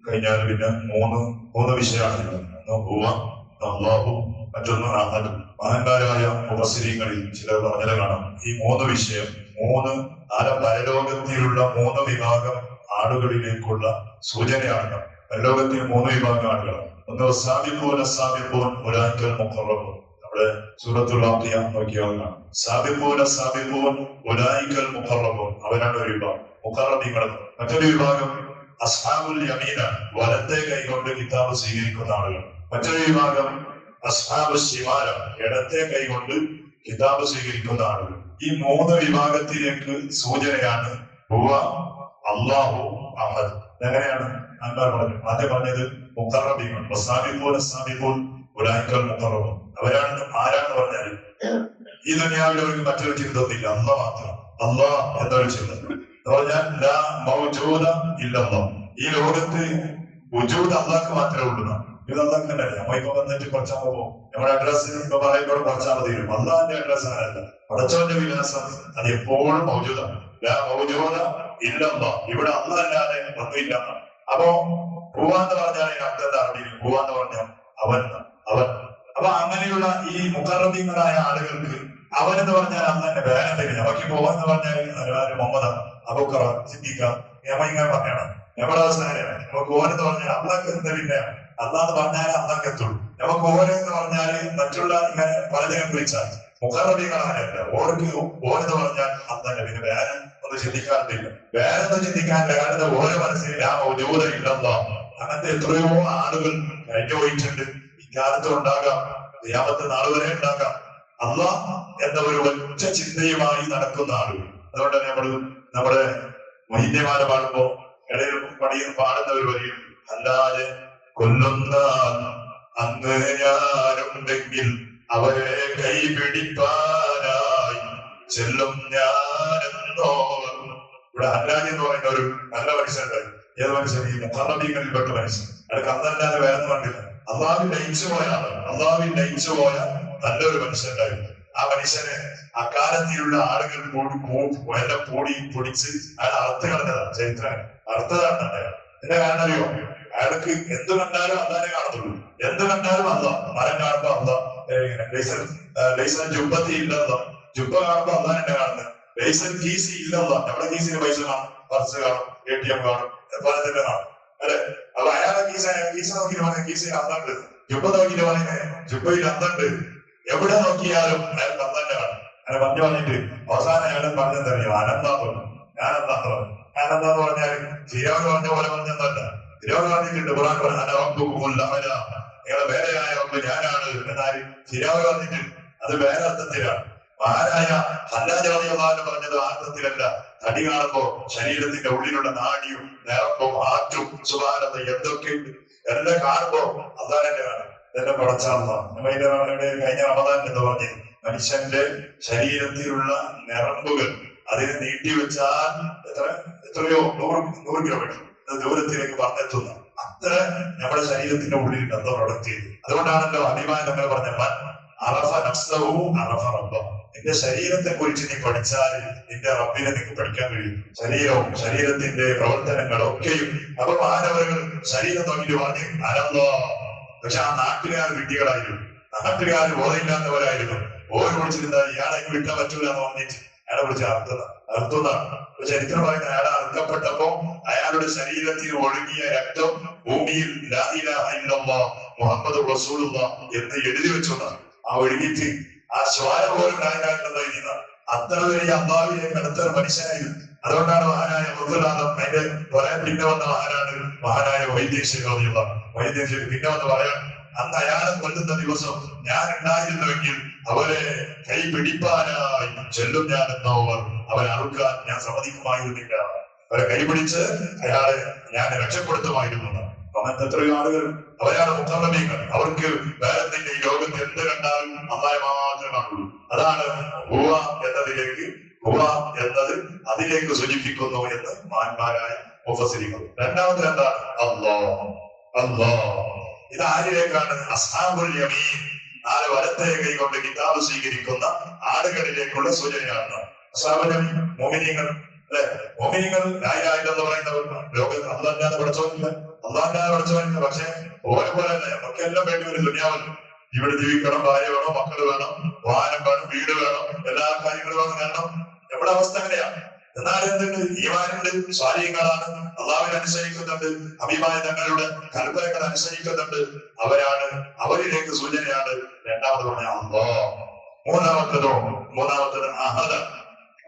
കഴിഞ്ഞാൽ പിന്നെ മൂന്ന് വിഷയമാണ്. ഹുവ, അല്ലാഹു, മറ്റൊന്ന് അഹദ്. മഹാന്മാരായ മുഫസ്സിരീങ്ങളിൽ ചിലർ പറഞ്ഞത് കാണാം, ഈ മൂന്ന് വിഷയം പരലോകത്തിലുള്ള 3 വിഭാഗം ആളുകളിലേക്കുള്ള സൂചനയാണ്. പരലോകത്തിൽ 3 വിഭാഗം ആളുകളാണ്. ഒന്ന് സാബിഖൂൻ ഉലൈക്കൽ മുഖറബൂൻ. നമ്മുടെ സൂറത്തുൽ വാഖിയ നോക്കിയാൽ കാണാം. സാബിഖൂൻ ഉലൈക്കൽ മുഖറബൂൻ, അവരാണ് ഒരു വിഭാഗം, മുഖറബീങ്ങൾ. മറ്റൊരു വിഭാഗം അസ്ഹാബുൽ യമീന, വലത്തെ കൈകൊണ്ട് കിതാബ് സ്വീകരിക്കുന്ന ആളുകൾ. മറ്റൊരു വിഭാഗം അസ്ഹാബുൽ ശിമാല, ഇടത്തെ കൈകൊണ്ട് കിതാബ് സ്വീകരിക്കുന്ന ആളുകൾ. ഈ 3 വിഭാഗത്തിലേക്ക് സൂചനയാണ് ഹുവ, അല്ലാഹു, അഹദ്. എങ്ങനെയാണ് അൻവർ പറഞ്ഞു? ആദ്യം പറഞ്ഞത് മുഖറബീങ്ങൾ, ഉലൈക്കൽ മുഖറബൂൻ. ആരാണെന്ന് പറഞ്ഞാൽ ഈ ദുനിയാവിൽ അവർക്ക് മറ്റൊരു ചിന്തയൊന്നുമില്ല, അല്ലാഹ് മാത്രം. അല്ലാഹ് എന്നൊരു ചിന്ത എന്ന് പറഞ്ഞാൽ ലാ മൗജൂദ ഇല്ലല്ലാഹ്. ഈ ലോകത്ത് വജൂദ് അല്ലാഹ്ക്ക് മാത്രമേ ഉള്ളൂ. ഇത് അല്ലാഹ് തന്നെ. നമ്മ ഇപ്പൊ വന്നിട്ട് കുറച്ചാകുമ്പോ പോകും, നമ്മുടെ അഡ്രസ് ഇപ്പൊ പറയുമ്പോൾ കുറച്ചാൽ മതി. അല്ലാഹുവിന്റെ അഡ്രസ് അങ്ങനല്ല. പടച്ചവന്റെ വിലാസം അത് എപ്പോഴും മൗജൂദാണ്. ലാ മൗജൂദ ഇല്ലല്ലാഹ്. ഇവിടെ അല്ലാഹ് അല്ലാതെ ഒന്നുമില്ല. അപ്പോ ഹുവ എന്ന് പറഞ്ഞാൽ അർത്ഥം എന്താ? ഹുവ എന്ന് പറഞ്ഞാൽ അവൻ. അപ്പൊ അങ്ങനെയുള്ള ഈ മുഖറബീങ്ങളായ ആളുകൾക്ക് അവൻ എന്ന് പറഞ്ഞാൽ അന്ന് തന്നെ വേറെ നമുക്ക് പോവാന്ന് പറഞ്ഞാൽ മുഹമ്മദ്, അബൂബക്കർ, സിദ്ദീഖ, ഇങ്ങനെ പറയണം. നമ്മുടെ അവസാനം നമുക്ക് ഓരെന്ന് പറഞ്ഞാൽ അള്ളാഹ് എന്ത്, പിന്നെ അള്ളാന്ന് പറഞ്ഞാൽ അള്ളാഹ് എത്തുള്ളൂ. നമുക്ക് ഓരെന്ന് പറഞ്ഞാല് മറ്റുള്ള ഇങ്ങനെ പലതിനെ കുറിച്ചാൽ മുഖറബീങ്ങളായല്ല. ഓരെന്ന് പറഞ്ഞാൽ അള്ളാഹ്, പിന്നെ വേറെ ഒന്നും ചിന്തിക്കാറില്ല. വേറെ ഒന്നും ചിന്തിക്കാനില്ല. കാരണം ഓരോ മനസ്സിൽ ഇല്ലല്ലോ. അങ്ങനത്തെ എത്രയോ ആളുകൾ കഴിഞ്ഞു പോയിട്ടുണ്ട്. ഇക്കാലത്ത് ഉണ്ടാകാം, ഖിയാമത്ത് നാൾ വരെ ഉണ്ടാകാം. അല്ലാഹ് എന്ന ഒരു ഒറ്റ ചിന്തയുമായി നടക്കുന്ന ആളുകൾ. അതുകൊണ്ട് തന്നെ നമ്മുടെ മൊഹിന്യമാല പാടുമ്പോ ഇടയിൽ പാടുന്നവർ വരികയും, അല്ലാതെ കൊല്ലുന്ന അങ്ങ് ഞാനുണ്ടെങ്കിൽ അവരെ കൈപിടിപ്പാനായി ചെല്ലും ഞാനെന്നോ. ഇവിടെ അല്ലാജ് എന്ന് പറയുന്ന ഒരു നല്ല മനുഷ്യനുണ്ടായി. ഏത് മനുഷ്യൻ? ഈ മുഖറബീങ്ങളിൽപ്പെട്ട മനുഷ്യൻ. അയാൾക്ക് അന്നല്ലാതെ വേറെ കണ്ടില്ല. അള്ളാഹുവിൽ ലയിച്ചു പോയ നല്ലൊരു മനുഷ്യനുണ്ടായിരുന്നു. ആ മനുഷ്യനെ അക്കാലത്തിലുള്ള ആളുകൾ എല്ലാം പൊടിച്ച് അയാൾ അർത്ഥ കളഞ്ഞതാണ്. ചരിത്രം അർത്ഥതാണ് അയാൾ. എന്റെ കാരണം അറിയോ? അയാൾക്ക് എന്ത് കണ്ടാലും അള്ളാനെ കാണത്തുള്ളൂ. എന്ത് കണ്ടാലും അള്ളാഹ്. മരം കാണുമ്പോ അള്ളാഹ്, ജുബത്തി ഇല്ലല്ലോ, ജുബ കാണുമ്പോ അള്ളാഹ് എന്നെ കാണുന്നത്. ലൈസൻ കീസി ഇല്ലല്ലോ, നമ്മുടെ കീസിന് പൈസ കാണും, പർസ് കാണും, ATM കാണും, പോലെ തന്നെ കാണും, അല്ലെ? അപ്പൊ അയാളെ കീസ നോക്കിയിട്ട് പറഞ്ഞ കീസിന് അന്നുണ്ട്, ജുബ നോക്കിയിട്ട് പറഞ്ഞ ജുബയിൽ അന്നുണ്ട്. എവിടെ നോക്കിയാലും അയാൾ അന്നെ കാണും. അയാൾ പറഞ്ഞിട്ട് അവസാനം അയാൾ പറഞ്ഞെന്തറിയോ? അനന്താന്ന് പറഞ്ഞു. ഞാനെന്താന്ന് പറഞ്ഞു. ഞാനെന്താന്ന് പറഞ്ഞാൽ ഫിറൗൻ പറഞ്ഞ പോലെ പറഞ്ഞെന്നല്ല. ഫിറൗൻ പറഞ്ഞിട്ടുണ്ട്, ഖുർആൻ പറഞ്ഞു, നിങ്ങളെ വേറെയായ ഒന്ന് ഞാനാണ് എന്നാൽ ഫിറൗൻ പറഞ്ഞിട്ടുണ്ട്. അത് വേറെ അർത്ഥത്തിലാണ്. മഹാനായ ഹല്ലാജ് റളിയല്ലാഹു പറഞ്ഞത് ആ അർത്ഥത്തിലല്ല. തടി കാണുമ്പോ ശരീരത്തിന്റെ ഉള്ളിലുള്ള നാടിയും നേർപ്പും ആറ്റും സുബ്ഹാനല്ലാഹ് എന്തൊക്കെയുണ്ട് എല്ലാം കാണുമ്പോ അല്ലാഹ് തന്നെയാണ്. ഇതെല്ലാം പടച്ചാളാണ്. കഴിഞ്ഞ റമദാൻ എന്ന് പറഞ്ഞ് മനുഷ്യന്റെ ശരീരത്തിലുള്ള ഞരമ്പുകൾ അതിനെ നീട്ടിവെച്ചാൽ എത്രയോ 100 കിലോമീറ്റർ ദൂരത്തിലേക്ക് പറഞ്ഞെത്തുന്ന അത്ര നമ്മുടെ ശരീരത്തിന്റെ ഉള്ളിൽ എന്തോ പ്രൊഡക്റ്റ് ചെയ്തു. അതുകൊണ്ടാണല്ലോ അഭിമാനം നമ്മൾ പറഞ്ഞ അറഫ നഫ്സഹു അറഫ റബ്ബഹു. നിന്റെ ശരീരത്തെ കുറിച്ച് നീ പഠിച്ചാൽ നിന്റെ റബ്ബിനെ നിങ്ങൾക്ക് പഠിക്കാൻ കഴിയും. ശരീരവും ശരീരത്തിന്റെ പ്രവർത്തനങ്ങളും ഒക്കെയും. അപ്പൊ മാനവர்கள் ശരീരം നോക്കിയിട്ട് പറഞ്ഞ് അനന്തോ. പക്ഷെ ആ നാട്ടുകാർ വിഡ്ഢികളായിരുന്നു. നാട്ടുകാർ ബോധമില്ലാത്തവരായിരുന്നു. ഓരോ വിളിച്ചിരുന്ന ഇയാളെ വിട്ടാൻ പറ്റൂല എന്ന് പറഞ്ഞിട്ട് അയാളെ വിളിച്ച് അർത്ഥമാണ്. ചരിത്രം പറയുന്നത് അയാളെ അറുക്കപ്പെട്ടപ്പോ അയാളുടെ ശരീരത്തിൽ ഒഴുകിയ രക്തം ഭൂമിയിൽ ലാ ഇലാഹ ഇല്ലല്ലാഹ് മുഹമ്മദ് റസൂലുള്ളാഹ് എന്ന് എഴുതി വെച്ചതാണ്. ആ ഒഴുകിയിട്ട് ആ ശ്വാന പോലും എഴുതിയ അത്ര വലിയ അള്ളാഹുവിലേക്ക് അടുത്തൊരു മനുഷ്യനായിരുന്നു. അതുകൊണ്ടാണ് മഹാനായ മുദ്ദലാദം അതിന്റെ പറയാൻ പിന്നെ വന്ന മഹാനായ വൈദ്യശേഖർ പിന്നെ വന്ന് പറയാൻ, അന്ന് അയാളെ കൊല്ലുന്ന ദിവസം ഞാൻ ഉണ്ടായിരുന്നുവെങ്കിൽ അവരെ കൈ പിടിപ്പാനായി ചെല്ലും ഞാൻ എന്നവർ അവരെ അറുക്കാൻ ഞാൻ സമ്മതിക്കുമായിരുന്നില്ല. അവരെ കൈപിടിച്ച് അയാളെ ഞാൻ രക്ഷപ്പെടുത്തുമായിരുന്നു. അങ്ങനത്തെ എത്രയോ ആളുകൾ അവരാണ് മുഖറബീങ്ങൾ. അവർക്ക് വേറെന്തിന്റെ ഈ ലോകത്ത് എന്ത് കണ്ടാലും അള്ളാഹെ മാത്രമേ കാണുള്ളൂ. അതാണ് ഹുവ എന്നതിലേക്ക്, ഹുവ എന്നത് അതിലേക്ക് സൂചിപ്പിക്കുന്നു എന്ന് മഹാന്മാരായ മുഫസ്സിരീങ്ങൾ. രണ്ടാമത് എന്താണ്? അല്ലാഹ്. ഇത് ആരിലേക്കാണ്? അസ്ഹാബുൽ യമീൻ, നാല് വലത്തെ കൈ കൊണ്ട് കിതാബ് സ്വീകരിക്കുന്ന ആളുകളിലേക്കുള്ള സൂചനയാണ്. അസ്ഹാബുൽ യമീൻ മുഅ്മിനീങ്ങൾ അല്ലെ? മോമിനികൾ ന്യായായിട്ടെന്ന് പറയുന്നവർ ലോകത്ത് അള്ളാഹ് പഠിച്ചോന്നില്ല, അള്ളാഹ് പഠിച്ചോന്നില്ല. പക്ഷെ ഓരോ പോലെ തന്നെ നമുക്കെല്ലാം വേണ്ടി വരും ദുനിയാവിൽ. ഇവിടെ ജീവിക്കണം, ഭാര്യ വേണം, മക്കൾ വേണം, വാഹനം വേണം, വീട് വേണം, എല്ലാ കാര്യങ്ങളും വേണം. കാരണം നമ്മുടെ അവസ്ഥ അങ്ങനെയാണ്. എന്നാൽ എന്തുണ്ട്? ഈമാനുണ്ട്, സ്വാധീനങ്ങളാണ്, അള്ളാഹുവിനെ അനുസരിക്കുന്നുണ്ട്, അഭിമായ തങ്ങളുടെ കൽപ്പനകൾ അനുസരിക്കുന്നുണ്ട്. അവരിലേക്ക് സൂചനയാണ് രണ്ടാമത് പറഞ്ഞ അല്ലാഹ്. മൂന്നാമത്തത് അഹദ,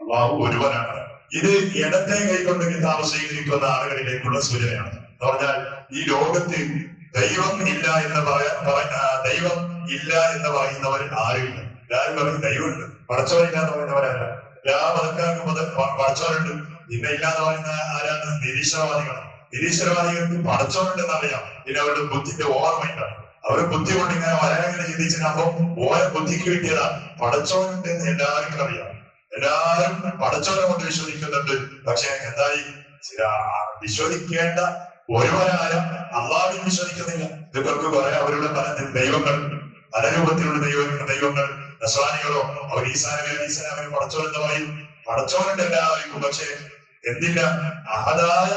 അള്ളാഹു ഒരുവനാണ്. ഇത് ഇടത്തെ കൈകൊണ്ട് കിതാബ് സ്വീകരിക്കുന്ന ആളുകളിലേക്കുള്ള സൂചനയാണ്. എന്ന് പറഞ്ഞാൽ ഈ ലോകത്ത് ദൈവം ഇല്ല എന്ന് ദൈവം ഇല്ല എന്ന് പറയുന്നവർ ആരുമില്ല. എല്ലാവരും പറയും ദൈവമുണ്ട്, പടച്ചവനില്ല എന്ന് പറയുന്നവരല്ല. എല്ലാ മതക്കാർക്കും പടച്ചവനുണ്ട്. പിന്നെ ഇല്ലാന്ന് പറയുന്ന ആരാണ്? നിരീശ്വരവാദികളാണ്. നിരീശ്വരവാദികൾക്ക് പടച്ചവനുണ്ടെന്ന് അറിയാം, പിന്നെ അവരുടെ ബുദ്ധിന്റെ ഓർമ്മയിലാണ്. അവർ ബുദ്ധി കൊണ്ട് ഇങ്ങനെ വരാങ്ങനെ ചിന്തിച്ചിട്ടാകുമ്പോ ഓരോ ബുദ്ധിക്ക് കിട്ടിയതാണ്. പടച്ചവനുണ്ട് എന്ന് എല്ലാവർക്കും അറിയാം, എല്ലാവരും പടച്ചവനെ കൊണ്ട് വിശ്വസിക്കുന്നുണ്ട്. പക്ഷെ എന്തായി? വിശ്വസിക്കേണ്ട ഒരുവനായ അള്ളാഹുവിനെ വിശ്വസിക്കുന്നില്ല. ഇവർക്ക് പറയാം അവരുടെ പല ദൈവങ്ങൾ, പല രൂപത്തിലുള്ള ദൈവങ്ങൾ. നസ്രാനികളോ അവർ ഈസാനബിനെ പടച്ചോനെന്ന് പറയും. പടച്ചോനുണ്ട് എല്ലാവർക്കും, പക്ഷെ എന്തില്ല? അഹദായ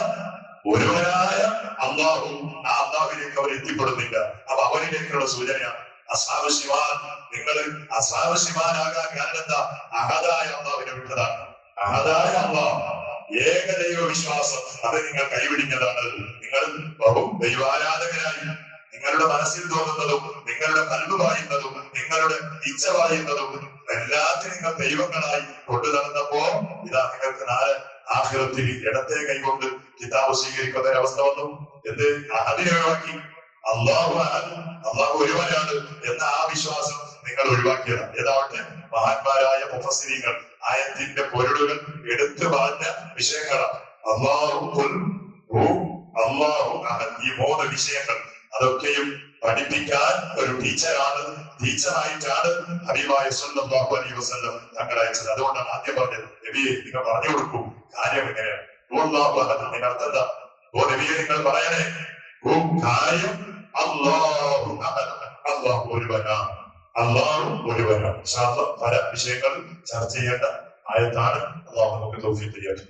ഒരുവനായ അള്ളാഹു, ആ അള്ളാഹുവിലേക്ക് അവർ എത്തിപ്പെടുന്നില്ല. അപ്പൊ അവരിലേക്കുള്ള സൂചനയാണ് അസ്ഹാബ് ശിവാൻ. നിങ്ങൾ അസ്ഹാബ് ശിവാനാകാൻ കാരണം എന്താ? അഹദായ അള്ളാഹുവിനെ വിട്ടതാണ്. അഹദായ അള്ളാഹ്, ഏകദൈവ വിശ്വാസം, അത് നിങ്ങൾ കൈവിടിഞ്ഞതാണ്. നിങ്ങൾ ദൈവാരാധകരായി നിങ്ങളുടെ മനസ്സിൽ തോന്നുന്നതും നിങ്ങളുടെ കൽബ് പറയുന്നതും നിങ്ങളുടെ ഇച്ഛ പറയുന്നതും എല്ലാത്തിനും നിങ്ങൾ ദൈവങ്ങളായി കൊണ്ടു നടന്നപ്പോ ഇതാ നിങ്ങൾക്ക് നാളെ ആഖിറത്തിൽ ഇടത്തെ കൈകൊണ്ട് കിതാബ് സ്വീകരിക്കുന്ന ഒരവസ്ഥ വന്നു. എന്ത്? അതിനെ ഒഴിവാക്കി. അള്ളാഹു ഒരുവനാണ് എന്ന ആ വിശ്വാസം നിങ്ങൾ ഒഴിവാക്കിയതാണ്. ഏതാവട്ടെ മഹാന്മാരായ മുഫസ്സിരീങ്ങൾ ആയത്തിന്റെ പൊരുളുകൾ എടുത്തു പറഞ്ഞ വിഷയങ്ങളാണ്. ഈ 3 വിഷയങ്ങൾ അതൊക്കെയും പഠിപ്പിക്കാൻ ഒരു ടീച്ചറായിട്ടാണ് ഹബീബായ സല്ലല്ലാഹു അലൈഹി വസല്ലം തങ്ങളെ അയച്ചത്. അതുകൊണ്ടാണ് ആദ്യം പറഞ്ഞത്, നബിയെ നിങ്ങൾ പറഞ്ഞു കൊടുക്കൂ കാര്യം എങ്ങനെയാണ്. അതിന്റെ അർത്ഥം എന്താ? ഓ നബിയെ നിങ്ങൾ പറയണേ, കാര്യം അല്ലാഹു ഒരുവനാണ്, അല്ലാഹു ഒരുവനാണ്. പല വിഷയങ്ങൾ ചർച്ച ചെയ്യേണ്ട ആയത്താണ്. അള്ളാഹു നമുക്ക് തൗഫീഖ് ചെയ്യട്ടെ.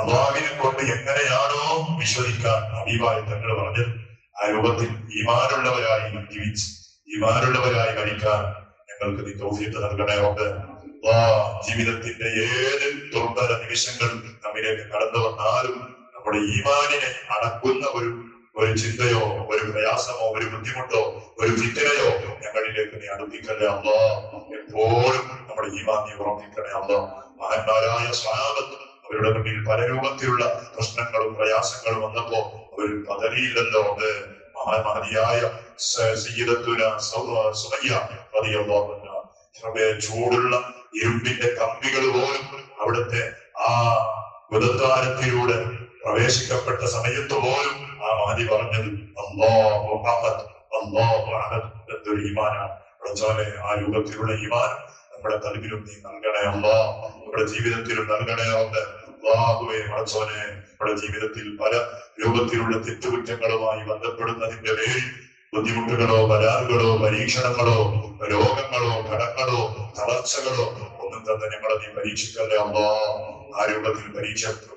അള്ളാഹുവിനെ കൊണ്ട് എങ്ങനെയാണോ വിശ്വസിക്കാൻ ഹബീബായ തങ്ങൾ പറഞ്ഞത്, ആ രൂപത്തിൽ ഈമാനുള്ളവരായി ജീവിച്ച് ഈമാനുള്ളവരായി മരിക്കാൻ ഞങ്ങൾക്ക് നീ തൗഫീഖ് നൽകണേ. ജീവിതത്തിന്റെ ഏത് ദുർബല നിമിഷങ്ങൾ നമ്മിലേക്ക് കടന്നു വന്നാലും നമ്മുടെ ഈമാനിനെ അടക്കുന്ന ഒരു ചിന്തയോ ഒരു പ്രയാസമോ ഒരു ബുദ്ധിമുട്ടോ ഒരു ഫിത്നയോ ഞങ്ങളിലേക്ക് നീ അടുപ്പിക്കണേ അല്ലാഹ്. എപ്പോഴും നമ്മുടെ ഈമാൻ നീ ഉറപ്പിക്കണേ അല്ലാഹ്. മഹാന്മാരായ സ്വഹാബത്ത് അവരുടെ മുന്നിൽ പല രൂപത്തിലുള്ള പ്രശ്നങ്ങളും പ്രയാസങ്ങളും വന്നപ്പോ അവർ പതറിയില്ലല്ലോ. മഹാന്മാരിയായ സയ്യിദത്തുന സുമയ്യ റളിയല്ലാഹു അൻഹ, ചൂടുള്ള ഇരുമ്പിന്റെ കമ്പികൾ പോലും അവിടുത്തെ ആ ഗുദദ്വാരത്തിലൂടെ പ്രവേശിക്കപ്പെട്ട സമയത്ത് പോലും ആ മഹദി പറഞ്ഞത് അല്ലാഹു അഹദ്, അല്ലാഹു അഹദ് എന്നൊരു ഈമാനാണ്. ആ രൂപത്തിലുള്ള ഈമാൻ നമ്മുടെ കൽബിലും നീ നൽകണേ അല്ലാഹ്, നമ്മുടെ ജീവിതത്തിലും നൽകണേ അല്ലാഹുവേ. പടച്ചോനെ, നമ്മുടെ ജീവിതത്തിൽ പല രൂപത്തിലുള്ള തെറ്റുകുറ്റങ്ങളുമായി ബന്ധപ്പെടുന്നതിന്റെ പേരിൽ ബുദ്ധിമുട്ടുകളോ ബലാറുകളോ പരീക്ഷണങ്ങളോ രോഗങ്ങളോ കടങ്ങളോ തളർച്ചകളോ ഒന്നും തന്നെ ഞങ്ങളെ നീ പരീക്ഷിക്കല്ലേ അല്ലാഹ്. ആ രൂപത്തിൽ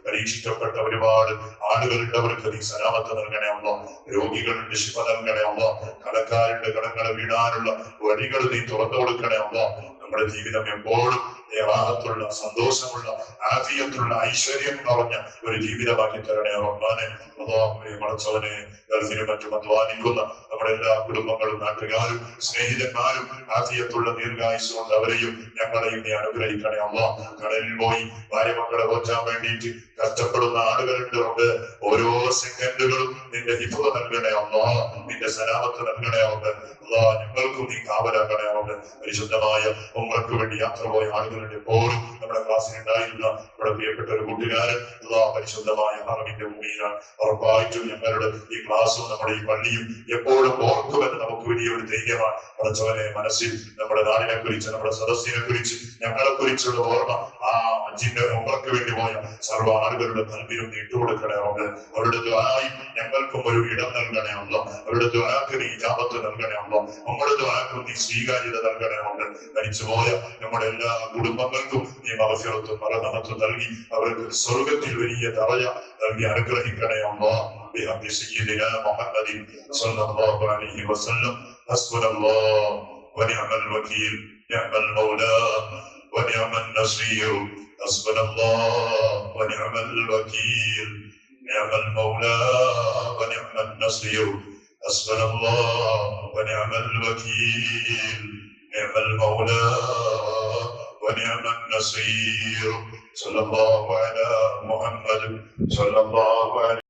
പരീക്ഷിക്കപ്പെട്ട ഒരുപാട് ആളുകളുണ്ട്, അവർക്ക് നീ സലാമത്ത് നൽകണേ അല്ലാഹ്. രോഗികളുടെ ശിഫ നൽകണേ അല്ലാഹ്. കടക്കാരുടെ കടങ്ങളെ വീടാനുള്ള വഴികൾ നീ തുറന്നു കൊടുക്കണേ അല്ലാഹ്. നമ്മുടെ ജീവിതം എപ്പോഴും റാഹത്തുള്ള സന്തോഷമുള്ള ആഫിയത്തുള്ള ഐശ്വര്യം നിറഞ്ഞ ഒരു ജീവിതമാക്കി തരണേ റഹ്മാനെ. അല്ലാഹുവേ പടച്ചവനെ, ഗൾഫിലും മറ്റും അധ്വാനിക്കുന്ന നമ്മുടെ എല്ലാ കുടുംബങ്ങളും നാട്ടുകാരും സ്നേഹിതന്മാരും ആഫിയത്തുള്ള ദീർഘായുസ് കൊണ്ട് അവരെയും ഞങ്ങളെയും നീ അനുഗ്രഹിക്കണേ അല്ലാഹ്. കടലിൽ പോയി ഭാര്യ മക്കളെ പോറ്റാൻ വേണ്ടിയിട്ട് കഷ്ടപ്പെടുന്ന ആളുകളുണ്ട്. ഓരോ സെക്കൻഡുകളും നിന്റെ ഹിഫ്ള് നൽകണേ അല്ലാഹ്, നിന്റെ സലാമത്ത് നൽകണേ അല്ലാഹ്. ഞങ്ങൾക്കും നീ കാവലാക്കണേ അല്ലാഹ്. പരിശുദ്ധമായ ഉംറയ്ക്ക് വേണ്ടി യാത്ര പോയ ആളുകളുടെ എപ്പോഴും നമ്മുടെ ക്ലാസ്സിൽ ഉണ്ടായിരുന്ന നമ്മുടെ പ്രിയപ്പെട്ട ഒരു കൂട്ടുകാരൻ പരിശുദ്ധമായ ഹറമിന്റെ ഭൂമിയിലാണ്. ഉറപ്പായിട്ടും ഞങ്ങളുടെ ഈ ക്ലാസ്സും നമ്മുടെ ഈ പള്ളിയും എപ്പോഴും ഓർക്കുമെന്ന് നമുക്ക് വലിയൊരു ധൈര്യമാണ്. പടച്ചവനെ, മനസ്സിൽ നമ്മുടെ നാടിനെ കുറിച്ച് നമ്മുടെ സദസ്സിനെ കുറിച്ച് ഞങ്ങളെ കുറിച്ചുള്ള ഓർമ്മ ആ ഹജ്ജിന്റെ ഉംറയ്ക്ക് വേണ്ടി പോയ സർവ്വ ആളുകളുടെ നൽവിലും നീട്ടുകൊടുക്കണേ റബ്ബേ. അവരുടെ ദുആയിൽ ഞങ്ങൾക്കും ഒരു ഇടം നൽകണേ അല്ലാ. അവരുടെ ദുആക്ക് നീ ഇജാബത്ത് നൽകണേ അല്ലാ. നമ്മുടെ ദുആക്കും നീ സ്വീകാര്യത നൽകണേ റബ്ബേ. മരിച്ചുപോയ നമ്മുടെ എല്ലാ കുടുംബങ്ങൾക്കും നീ മഗ്ഫിറത്തും മർഹമത്തും നൽകി അവർക്ക് സ്വർഗ്ഗത്തിൽ വലിയ ദറജ നൽകി അനുഗ്രഹിക്കണേ അല്ലാ. بحق سيدنا محمد صلى الله عليه وسلم. حسبنا الله ونعم الوكيل، نعم المولى ونعم النصير. حسبنا الله ونعم الوكيل، نعم المولى ونعم النصير. حسبنا الله ونعم الوكيل، نعم المولى ونعم النصير. صلى الله على محمد صلى الله عليه